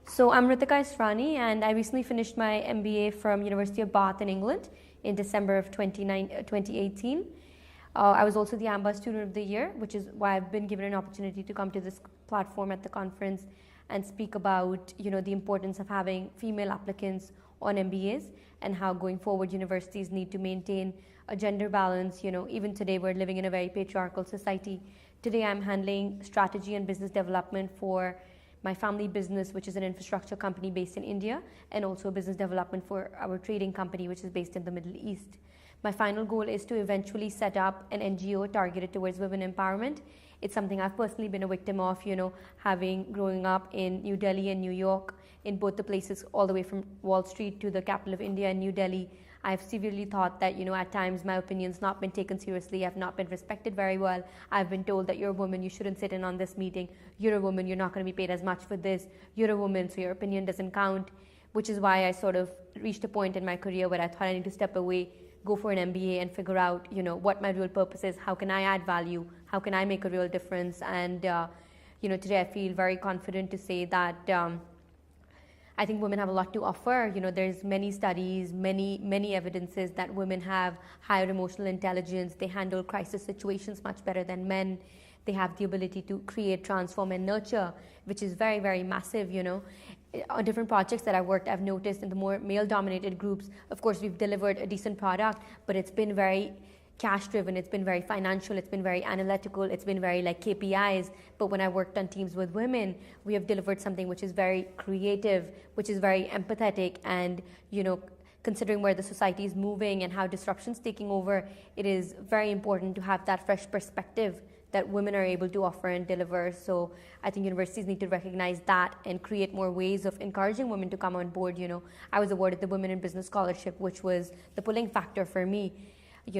So I'm Ritika Israni, and I recently finished my MBA from University of Bath in England in December of 2018. I was also the AMBA Student of the Year, which is why I've been given an opportunity to come to this platform at the conference and speak about, the importance of having female applicants on MBAs and how going forward universities need to maintain a gender balance. Even today we're living in a very patriarchal society. Today I'm handling strategy and business development for my family business, which is an infrastructure company based in India, and also business development for our trading company, which is based in the Middle East. My final goal is to eventually set up an NGO targeted towards women empowerment. It's something I've personally been a victim of, having growing up in New Delhi and New York, in both the places all the way from Wall Street to the capital of India and New Delhi. I've severely thought that, at times my opinion's not been taken seriously. I've not been respected very well. I've been told that you're a woman, you shouldn't sit in on this meeting. You're a woman, you're not going to be paid as much for this. You're a woman, so your opinion doesn't count. Which is why I sort of reached a point in my career where I thought I need to step away, go for an MBA and figure out, what my real purpose is. How can I add value? How can I make a real difference? And, today I feel very confident to say that I think women have a lot to offer. There's many studies, many evidences that women have higher emotional intelligence. They handle crisis situations much better than men. They have the ability to create, transform, and nurture, which is very, very massive. On different projects that I've worked, I've noticed in the more male-dominated groups, of course, we've delivered a decent product, but it's been very cash-driven, it's been very financial, it's been very analytical, it's been very like KPIs. But when I worked on teams with women, we have delivered something which is very creative, which is very empathetic, and considering where the society is moving and how disruption's taking over, it is very important to have that fresh perspective that women are able to offer and deliver. So I think universities need to recognize that and create more ways of encouraging women to come on board. I was awarded the Women in Business Scholarship, which was the pulling factor for me.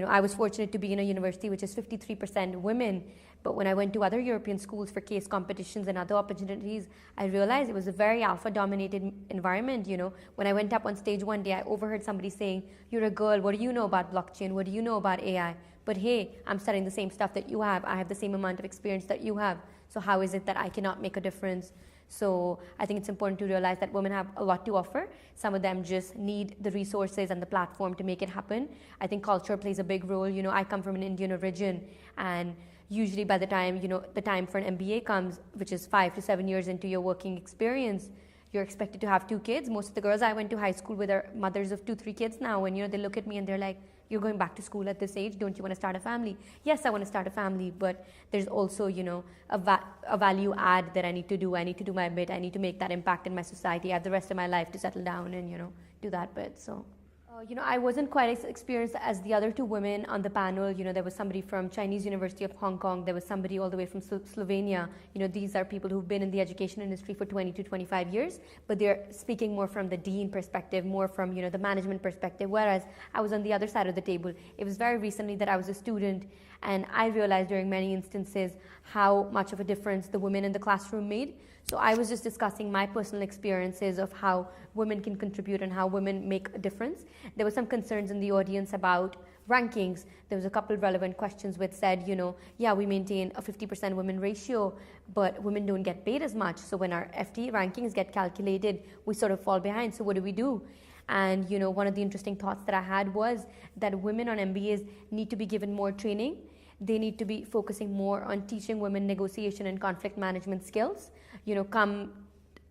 I was fortunate to be in a university which is 53% women, but when I went to other European schools for case competitions and other opportunities, I realized it was a very alpha-dominated environment. When I went up on stage one day, I overheard somebody saying, "You're a girl, what do you know about blockchain? What do you know about AI? But hey, I'm studying the same stuff that you have. I have the same amount of experience that you have. So how is it that I cannot make a difference?" So I think it's important to realize that women have a lot to offer. Some of them just need the resources and the platform to make it happen. I think culture plays a big role. I come from an Indian origin, and usually by the time, the time for an MBA comes, which is 5 to 7 years into your working experience, you're expected to have 2 kids. Most of the girls I went to high school with are mothers of 2-3 kids now, and they look at me and they're like, "You're going back to school at this age, don't you want to start a family?" Yes, I want to start a family, but there's also, a value add that I need to do. I need to do my bit. I need to make that impact in my society. I have the rest of my life to settle down and, do that bit. So, I wasn't quite as experienced as the other 2 women on the panel. There was somebody from Chinese University of Hong Kong. There was somebody all the way from Slovenia. These are people who've been in the education industry for 20 to 25 years, but they're speaking more from the dean perspective, more from, the management perspective, whereas I was on the other side of the table. It was very recently that I was a student, and I realized during many instances how much of a difference the women in the classroom made. So I was just discussing my personal experiences of how women can contribute and how women make a difference. There were some concerns in the audience about rankings. There was a couple of relevant questions which said, yeah, we maintain a 50% women ratio, but women don't get paid as much. So when our FT rankings get calculated, we sort of fall behind. So what do we do? And, one of the interesting thoughts that I had was that women on MBAs need to be given more training. They need to be focusing more on teaching women negotiation and conflict management skills. Come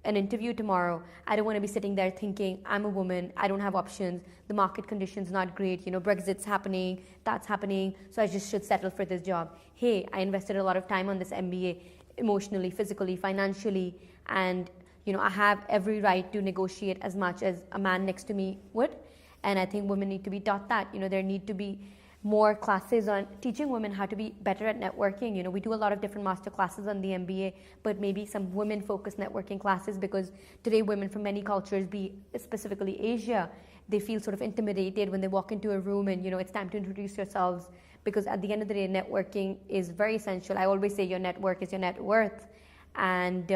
an interview tomorrow, I don't want to be sitting there thinking, I'm a woman, I don't have options, the market conditions not great, Brexit's happening, that's happening, so I just should settle for this job. Hey, I invested a lot of time on this MBA, emotionally, physically, financially, and I have every right to negotiate as much as a man next to me would. And I think women need to be taught that. There need to be more classes on teaching women how to be better at networking. We do a lot of different master classes on the MBA, but maybe some women-focused networking classes, because today women from many cultures, specifically Asia, they feel sort of intimidated when they walk into a room and, it's time to introduce yourselves, because at the end of the day, networking is very essential. I always say your network is your net worth. And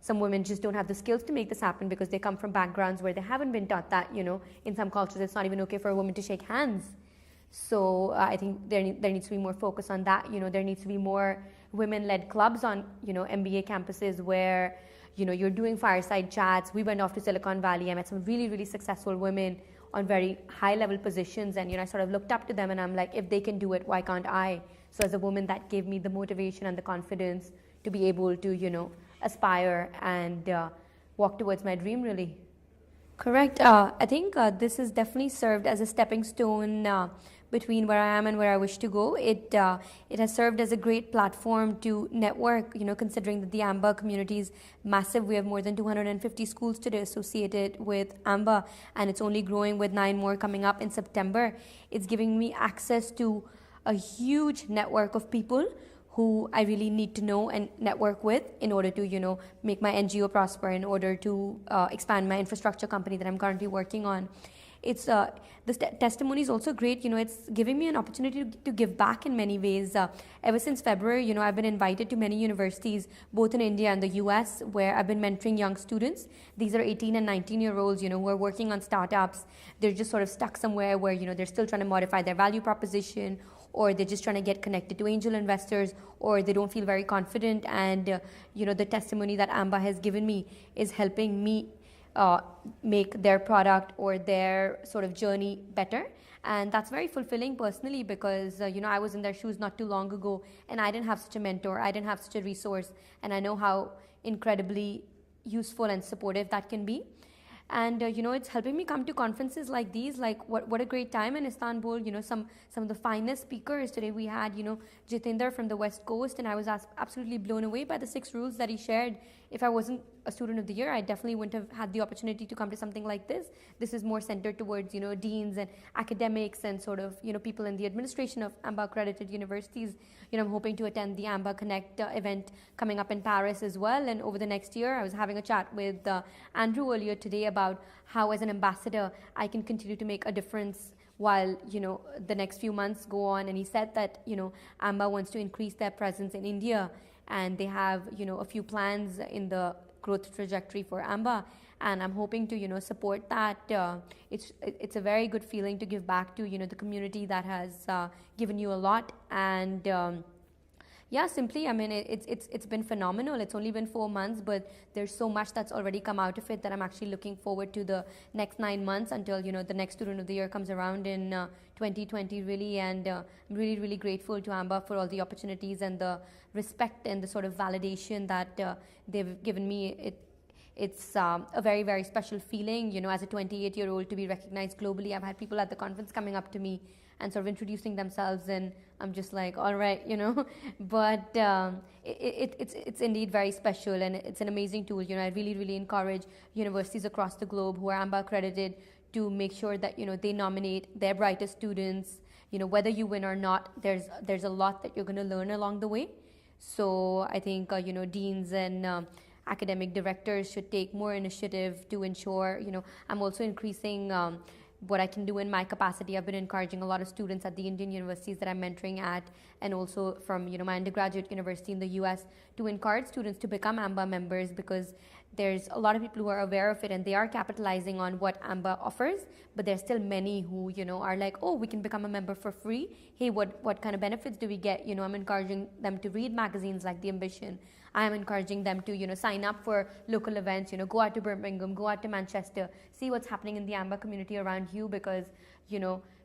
some women just don't have the skills to make this happen because they come from backgrounds where they haven't been taught that. In some cultures, it's not even okay for a woman to shake hands. So I think there needs to be more focus on that. There needs to be more women-led clubs on, MBA campuses where, you're doing fireside chats. We went off to Silicon Valley. I met some really, really successful women on very high level positions, and I sort of looked up to them, and I'm like, if they can do it, why can't I? So as a woman, that gave me the motivation and the confidence to be able to aspire and walk towards my dream, really. Correct. I think this has definitely served as a stepping stone between where I am and where I wish to go. It has served as a great platform to network, considering that the AMBA community is massive. We have more than 250 schools today associated with AMBA, and it's only growing with 9 more coming up in September. It's giving me access to a huge network of people who I really need to know and network with in order to, make my NGO prosper, in order to expand my infrastructure company that I'm currently working on. It's the testimony is also great. It's giving me an opportunity to give back in many ways. Ever since February, I've been invited to many universities, both in India and the US, where I've been mentoring young students. These are 18 and 19-year-olds, who are working on startups. They're just sort of stuck somewhere where, they're still trying to modify their value proposition, or they're just trying to get connected to angel investors, or they don't feel very confident. And, the testimony that AMBA has given me is helping me make their product or their sort of journey better. And that's very fulfilling personally, because, I was in their shoes not too long ago, and I didn't have such a mentor, I didn't have such a resource, and I know how incredibly useful and supportive that can be. And it's helping me come to conferences like these. Like what a great time in Istanbul. Some of the finest speakers today. We had Jitinder from the West Coast, and I was absolutely blown away by the 6 rules that he shared. If I wasn't a student of the year, I definitely wouldn't have had the opportunity to come to something like this. This is more centered towards deans and academics and sort of people in the administration of AMBA accredited universities. I'm hoping to attend the AMBA Connect event coming up in Paris as well. And over the next year, I was having a chat with Andrew earlier today about how, as an ambassador, I can continue to make a difference while the next few months go on. And he said that AMBA wants to increase their presence in India, and they have a few plans in the growth trajectory for AMBA, and I'm hoping to support that. It's a very good feeling to give back to the community that has given you a lot. And simply, I mean, it's been phenomenal. It's only been 4 months, but there's so much that's already come out of it that I'm actually looking forward to the next 9 months until the next student of the year comes around in 2020, really. And I'm really, really grateful to AMBA for all the opportunities and the respect and the sort of validation that they've given me. It's a very, very special feeling, as a 28-year-old, to be recognized globally. I've had people at the conference coming up to me and sort of introducing themselves, and I'm just like, all right, But it's indeed very special, and it's an amazing tool. I really, really encourage universities across the globe who are AMBA accredited to make sure that they nominate their brightest students. Whether you win or not, there's a lot that you're going to learn along the way. So I think deans and academic directors should take more initiative to ensure. I'm also increasing what I can do in my capacity. I've been encouraging a lot of students at the Indian universities that I'm mentoring at, and also from my undergraduate university in the US, to encourage students to become AMBA members, because there's a lot of people who are aware of it and they are capitalizing on what AMBA offers, but there's still many who are like, oh, we can become a member for free. Hey, what kind of benefits do we get? I'm encouraging them to read magazines like The Ambition. I am encouraging them to sign up for local events, go out to Birmingham, go out to Manchester, see what's happening in the AMBA community around you, because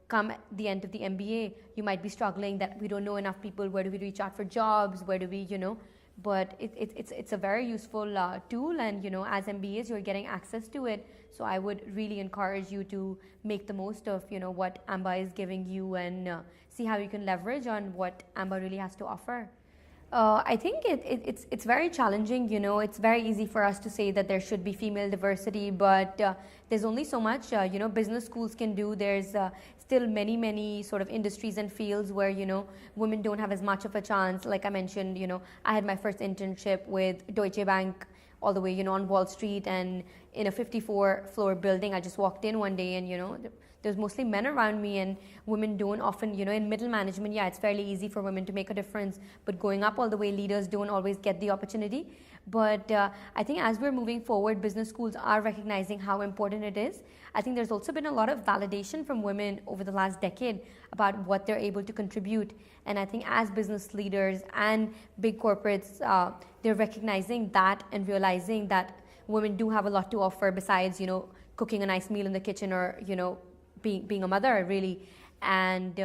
come the end of the MBA, you might be struggling that we don't know enough people. Where do we reach out for jobs? Where do we but it's a very useful tool, and as MBAs you're getting access to it. So I would really encourage you to make the most of what AMBA is giving you, and see how you can leverage on what AMBA really has to offer. I think it's very challenging. It's very easy for us to say that there should be female diversity, but there's only so much business schools can do. There's still many sort of industries and fields where women don't have as much of a chance. Like I mentioned, I had my first internship with Deutsche Bank all the way on Wall Street, and in a 54-floor building. I just walked in one day, and there's mostly men around me, and women don't often, in middle management, yeah, it's fairly easy for women to make a difference, but going up all the way, leaders don't always get the opportunity. But I think as we're moving forward, business schools are recognizing how important it is. I think there's also been a lot of validation from women over the last decade about what they're able to contribute. And I think as business leaders and big corporates, they're recognizing that and realizing that women do have a lot to offer besides, cooking a nice meal in the kitchen or, being a mother, really. And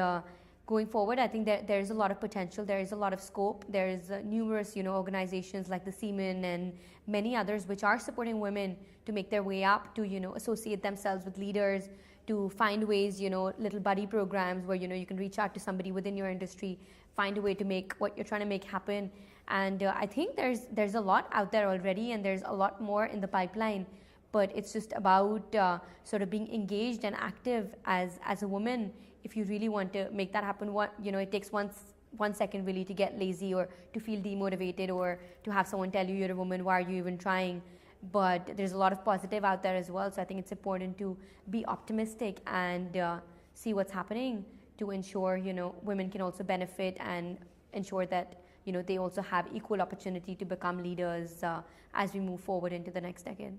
going forward, I think that there's a lot of potential. There is a lot of scope. There is numerous, organizations like the Seaman and many others which are supporting women to make their way up, to, associate themselves with leaders, to find ways, little buddy programs where, you can reach out to somebody within your industry, find a way to make what you're trying to make happen. And I think there's a lot out there already, and there's a lot more in the pipeline. But it's just about sort of being engaged and active as a woman. If you really want to make that happen, it takes 1 second really to get lazy or to feel demotivated or to have someone tell you you're a woman, why are you even trying? But there's a lot of positive out there as well. So I think it's important to be optimistic and see what's happening to ensure, women can also benefit and ensure that, they also have equal opportunity to become leaders as we move forward into the next decade.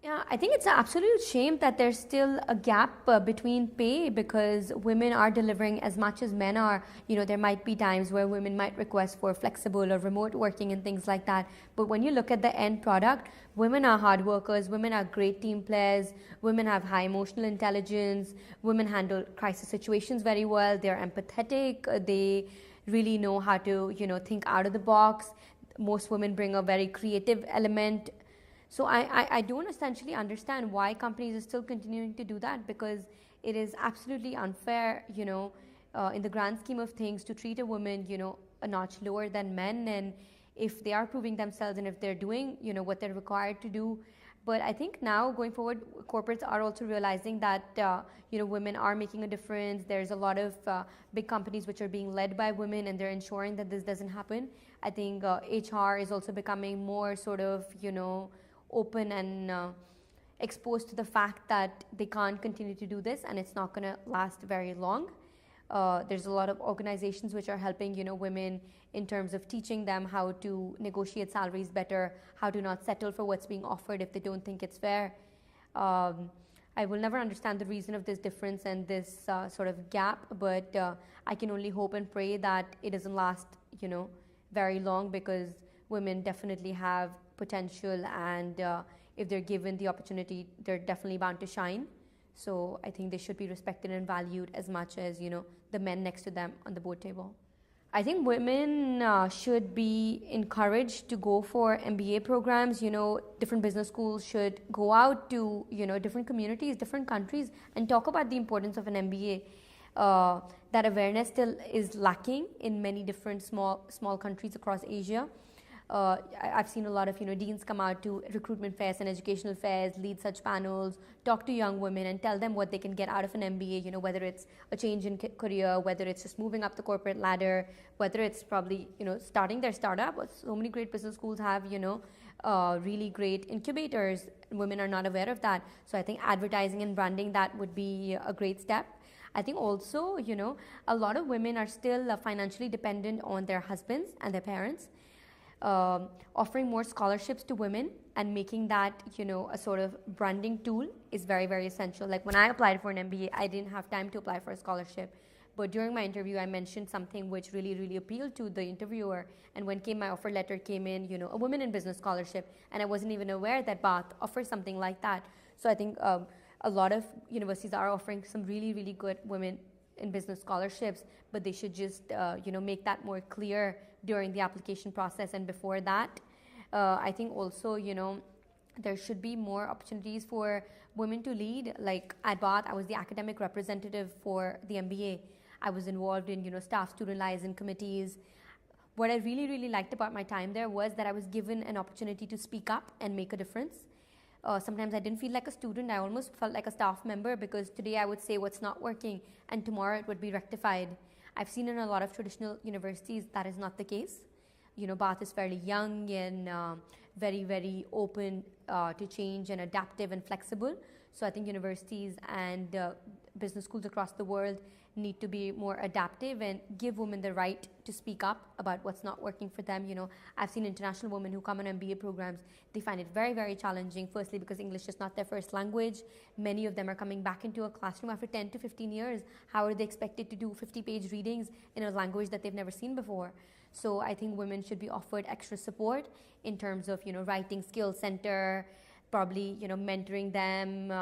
Yeah, I think it's an absolute shame that there's still a gap between pay, because women are delivering as much as men are. There might be times where women might request for flexible or remote working and things like that. But when you look at the end product, women are hard workers, women are great team players, women have high emotional intelligence, women handle crisis situations very well, they're empathetic, they really know how to, think out of the box. Most women bring a very creative element. So I don't essentially understand why companies are still continuing to do that, because it is absolutely unfair, in the grand scheme of things, to treat a woman, a notch lower than men. And if they are proving themselves and if they're doing, what they're required to do. But I think now going forward, corporates are also realizing that, women are making a difference. There's a lot of big companies which are being led by women, and they're ensuring that this doesn't happen. I think HR is also becoming more sort of, open and exposed to the fact that they can't continue to do this and it's not going to last very long. There's a lot of organizations which are helping, women in terms of teaching them how to negotiate salaries better, how to not settle for what's being offered if they don't think it's fair. I will never understand the reason of this difference and this sort of gap, but I can only hope and pray that it doesn't last, very long, because women definitely have potential, and if they're given the opportunity, they're definitely bound to shine. So I think they should be respected and valued as much as, the men next to them on the board table. I think women should be encouraged to go for MBA programs. Different business schools should go out to, different communities, different countries, and talk about the importance of an MBA. That awareness still is lacking in many different small countries across Asia. I've seen a lot of, deans come out to recruitment fairs and educational fairs, lead such panels, talk to young women and tell them what they can get out of an MBA, whether it's a change in career, whether it's just moving up the corporate ladder, whether it's probably, starting their startup. So many great business schools have, really great incubators. Women are not aware of that. So I think advertising and branding that would be a great step. I think also, a lot of women are still financially dependent on their husbands and their parents. Offering more scholarships to women and making that, a sort of branding tool is very, very essential. Like when I applied for an MBA, I didn't have time to apply for a scholarship. But during my interview, I mentioned something which really, really appealed to the interviewer. And when my offer letter came in, a women in business scholarship, and I wasn't even aware that Bath offers something like that. So I think a lot of universities are offering some really, really good women in business scholarships, but they should just, make that more clear during the application process and before that. I think also, there should be more opportunities for women to lead. Like at Bath, I was the academic representative for the MBA. I was involved in, staff student liaison committees. What I really, really liked about my time there was that I was given an opportunity to speak up and make a difference. Sometimes I didn't feel like a student. I almost felt like a staff member, because today I would say what's not working and tomorrow it would be rectified. I've seen in a lot of traditional universities that is not the case. Bath is fairly young and very, very open to change and adaptive and flexible. So I think universities and business schools across the world need to be more adaptive and give women the right to speak up about what's not working for them. I've seen international women who come on MBA programs. They find it very, very challenging, firstly because English is not their first language. Many of them are coming back into a classroom after 10 to 15 years. How are they expected to do 50-page readings in a language that they've never seen before? So I think women should be offered extra support in terms of, writing skill center, probably, mentoring them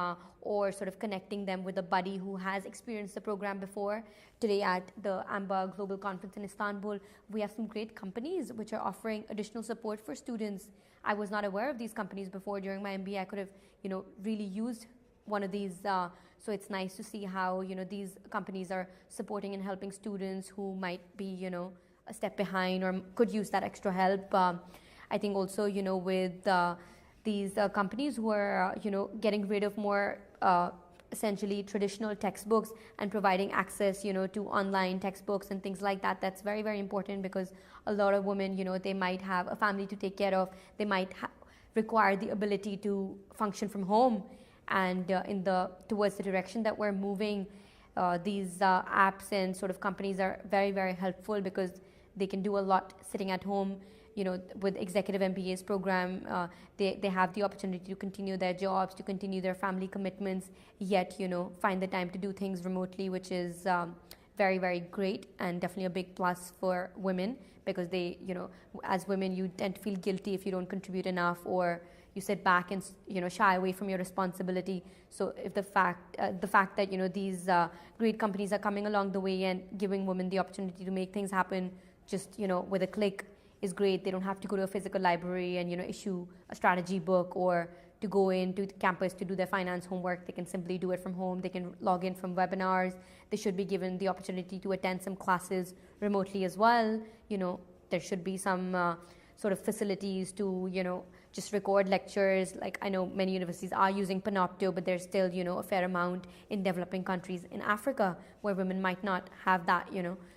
or sort of connecting them with a buddy who has experienced the program before. Today at the AMBA Global Conference in Istanbul, we have some great companies which are offering additional support for students. I was not aware of these companies before. During my MBA, I could have, really used one of these. So it's nice to see how, these companies are supporting and helping students who might be, a step behind or could use that extra help. I think also, with these companies who are, getting rid of more essentially traditional textbooks and providing access, to online textbooks and things like that. That's very, very important because a lot of women, they might have a family to take care of. They might require the ability to function from home. And towards the direction that we're moving, these apps and sort of companies are very, very helpful because they can do a lot sitting at home. With executive MBAs program, they have the opportunity to continue their jobs, to continue their family commitments, yet, find the time to do things remotely, which is very, very great and definitely a big plus for women because they, as women, you tend to feel guilty if you don't contribute enough or you sit back and, shy away from your responsibility. So if the fact that, these great companies are coming along the way and giving women the opportunity to make things happen just, with a click, is great. They don't have to go to a physical library and issue a strategy book or to go into the campus to do their finance homework. They can simply do it from home. They can log in from webinars. They should be given the opportunity to attend some classes remotely as well. There should be some sort of facilities to just record lectures. Like I know many universities are using Panopto, but there's still a fair amount in developing countries in Africa where women might not have that.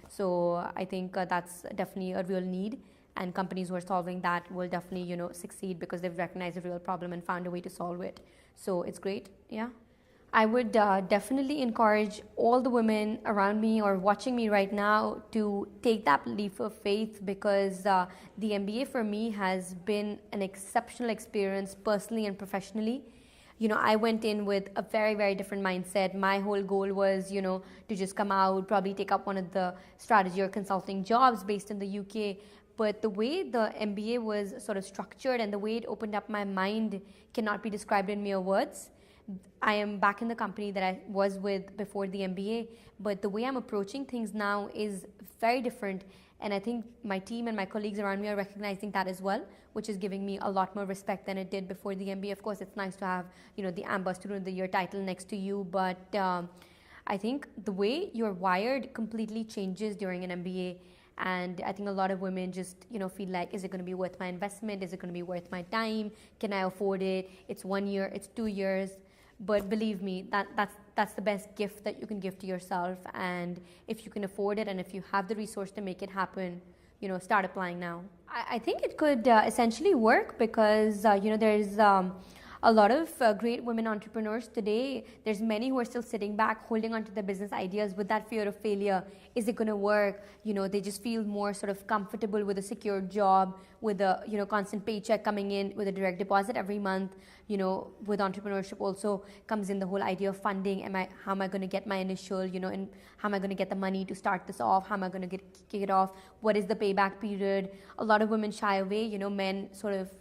So I think that's definitely a real need. And companies who are solving that will definitely, succeed because they've recognized a real problem and found a way to solve it. So it's great, yeah. I would definitely encourage all the women around me or watching me right now to take that leap of faith because the MBA for me has been an exceptional experience personally and professionally. I went in with a very, very different mindset. My whole goal was, to just come out, probably take up one of the strategy or consulting jobs based in the UK. But the way the MBA was sort of structured and the way it opened up my mind cannot be described in mere words. I am back in the company that I was with before the MBA, but the way I'm approaching things now is very different. And I think my team and my colleagues around me are recognizing that as well, which is giving me a lot more respect than it did before the MBA. Of course, it's nice to have, the AMBA Student of the Year title next to you, but I think the way you're wired completely changes during an MBA. And I think a lot of women just, feel like, is it going to be worth my investment? Is it going to be worth my time? Can I afford it? It's 1 year, it's 2 years. But believe me, that's the best gift that you can give to yourself. And if you can afford it and if you have the resource to make it happen, start applying now. I think it could essentially work because, there's a lot of great women entrepreneurs today. There's many who are still sitting back, holding on to their business ideas with that fear of failure. Is it going to work? They just feel more sort of comfortable with a secure job, with a, constant paycheck coming in, with a direct deposit every month. With entrepreneurship also comes in the whole idea of funding. How am I going to get my initial, and how am I going to get the money to start this off? How am I going to kick it off? What is the payback period? A lot of women shy away, men sort of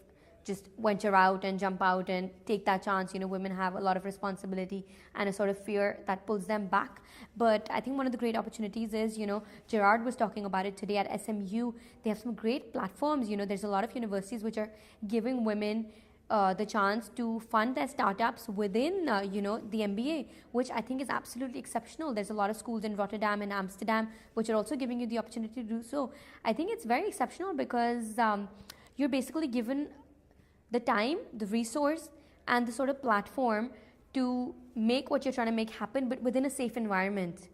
just venture out and jump out and take that chance. Women have a lot of responsibility and a sort of fear that pulls them back. But I think one of the great opportunities is, Gerard was talking about it today at SMU. They have some great platforms. There's a lot of universities which are giving women the chance to fund their startups within, the MBA, which I think is absolutely exceptional. There's a lot of schools in Rotterdam and Amsterdam which are also giving you the opportunity to do so. I think it's very exceptional because you're basically given the time, the resource, and the sort of platform to make what you're trying to make happen, but within a safe environment.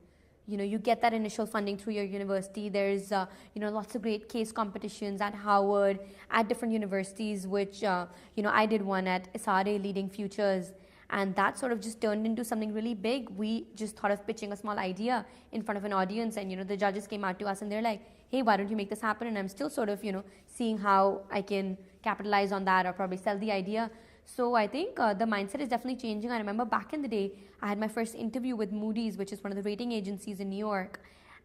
You get that initial funding through your university. There's, lots of great case competitions at Howard, at different universities, which, I did one at ISADE Leading Futures. And that sort of just turned into something really big. We just thought of pitching a small idea in front of an audience, and the judges came out to us and they're like, hey, why don't you make this happen? And I'm still sort of seeing how I can capitalize on that or probably sell the idea. So I think the mindset is definitely changing. I remember back in the day, I had my first interview with Moody's, which is one of the rating agencies in New York.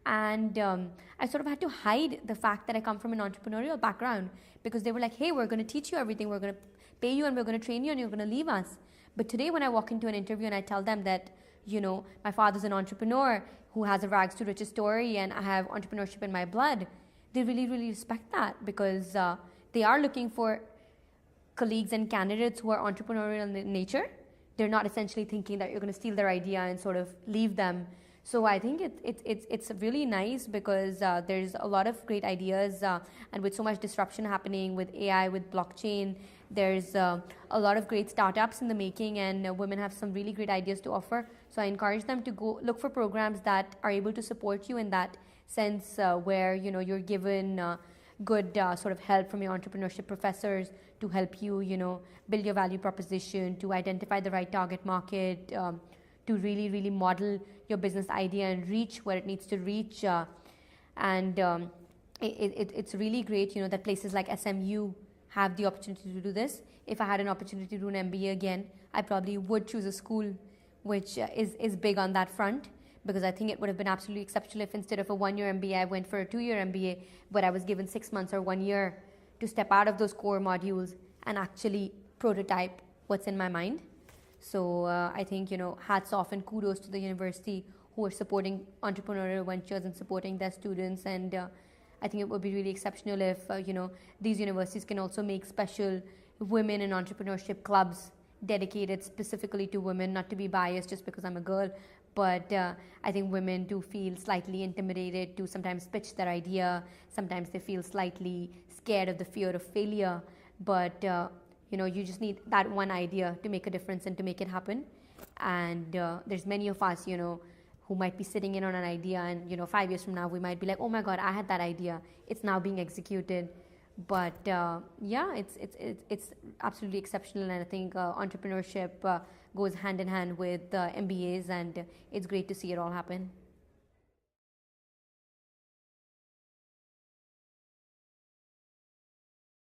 And I sort of had to hide the fact that I come from an entrepreneurial background, because they were like, hey, we're going to teach you everything. We're going to pay you and we're going to train you and you're going to leave us. But today when I walk into an interview and I tell them that, my father's an entrepreneur who has a rags to riches story and I have entrepreneurship in my blood, they really, really respect that, because they are looking for colleagues and candidates who are entrepreneurial in nature. They're not essentially thinking that you're going to steal their idea and sort of leave them. So I think it's really nice, because there's a lot of great ideas, and with so much disruption happening with AI, with blockchain, there's a lot of great startups in the making, and women have some really great ideas to offer. So I encourage them to go look for programs that are able to support you in that sense, where you're given good sort of help from your entrepreneurship professors to help you build your value proposition, to identify the right target market, to really, really model your business idea and reach where it needs to reach. It's really great, that places like SMU have the opportunity to do this. If I had an opportunity to do an MBA again, I probably would choose a school which is big on that front, because I think it would have been absolutely exceptional if instead of a 1-year MBA, I went for a 2-year MBA, but I was given 6 months or 1 year to step out of those core modules and actually prototype what's in my mind. So I think, hats off and kudos to the university who are supporting entrepreneurial ventures and supporting their students. And I think it would be really exceptional if, these universities can also make special women in entrepreneurship clubs dedicated specifically to women, not to be biased just because I'm a girl. But I think women do feel slightly intimidated to sometimes pitch their idea. Sometimes they feel slightly scared of the fear of failure. But you just need that one idea to make a difference and to make it happen. And there's many of us, who might be sitting in on an idea, and 5 years from now we might be like, oh my God, I had that idea. It's now being executed. But it's absolutely exceptional, and I think entrepreneurship goes hand in hand with MBAs, and it's great to see it all happen.